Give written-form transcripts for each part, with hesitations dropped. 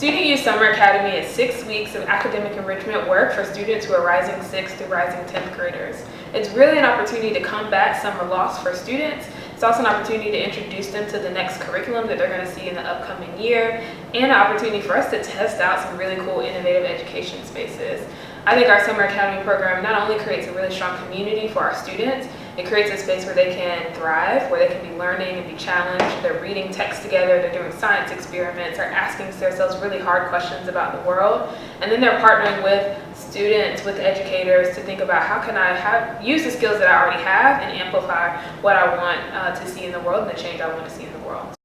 Student Youth Summer Academy is 6 weeks of academic enrichment work for students who are rising 6th through rising 10th graders. It's really an opportunity to combat summer loss for students. It's also an opportunity to introduce them to the next curriculum that they're going to see in the upcoming year, and an opportunity for us to test out some really cool innovative education spaces. I think our Summer Academy program not only creates a really strong community for our students, it creates a space where they can thrive, where they can be learning and be challenged. They're reading text together, they're doing science experiments, they're asking themselves really hard questions about the world, and then they're partnering with students, with educators to think about how can I use the skills that I already have and amplify what I want to see in the world and the change I want to see in the world.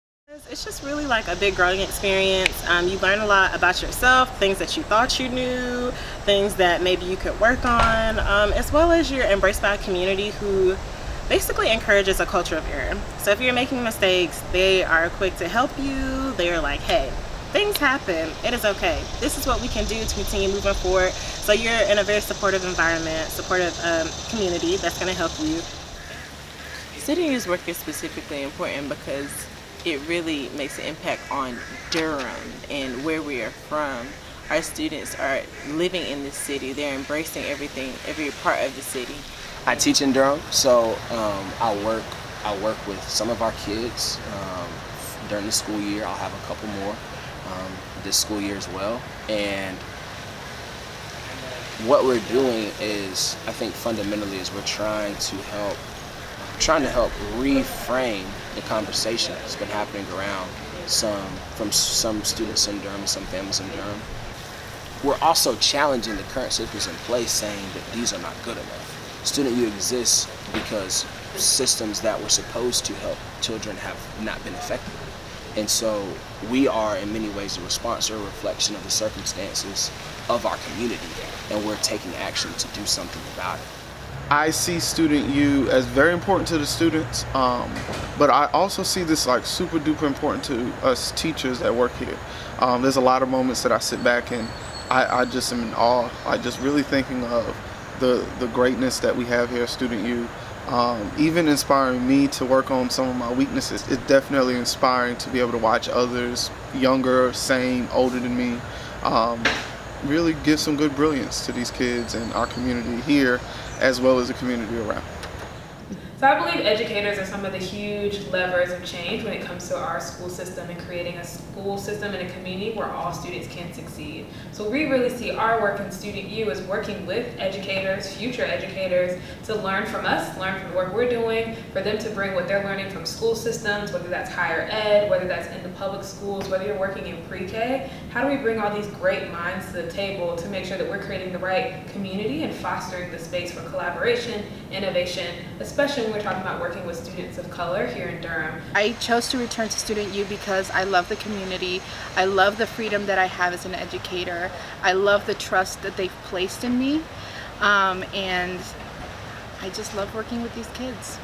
It's just really like a big growing experience. You learn a lot about yourself, things that you thought you knew, things that maybe you could work on, as well as you're embraced by a community who basically encourages a culture of error. So if you're making mistakes, they are quick to help you. They're like, hey, things happen, it is okay. This is what we can do to continue moving forward. So you're in a very supportive environment, supportive community that's going to help you. Student Youth work is specifically important because it really makes an impact on Durham and where we are from. Our students are living in the city. They're embracing everything, every part of the city. I teach in Durham, so I work with some of our kids during the school year. I'll have a couple more this school year as well. And what we're doing is, I think fundamentally, is we're trying to help reframe the conversation that's been happening around from some students in Durham and some families in Durham. We're also challenging the current systems in place, saying that these are not good enough. Student Youth exists because systems that were supposed to help children have not been effective. And so we are in many ways a response or a reflection of the circumstances of our community, and we're taking action to do something about it. I see Student Youth as very important to the students, but I also see this like super duper important to us teachers that work here. There's a lot of moments that I sit back and I just am in awe. I just really thinking of the greatness that we have here at Student Youth. Even inspiring me to work on some of my weaknesses. It's definitely inspiring to be able to watch others, younger, same, older than me, really give some good brilliance to these kids and our community here, as well as the community around. So I believe educators are some of the huge levers of change when it comes to our school system and creating a school system and a community where all students can succeed. So we really see our work in Student Youth as working with educators, future educators, to learn from us, learn from the work we're doing, for them to bring what they're learning from school systems, whether that's higher ed, whether that's in the public schools, whether you're working in pre-K. How do we bring all these great minds to the table to make sure that we're creating the right community and fostering the space for collaboration, innovation, especially when we're talking about working with students of color here in Durham. I chose to return to Student Youth because I love the community. I love the freedom that I have as an educator. I love the trust that they've placed in me. And I just love working with these kids.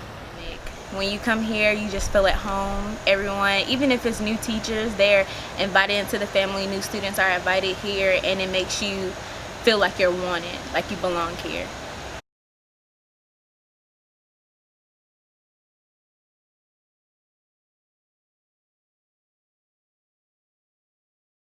When you come here, you just feel at home. Everyone, even if it's new teachers, they're invited into the family. New students are invited here, and it makes you feel like you're wanted, like you belong here.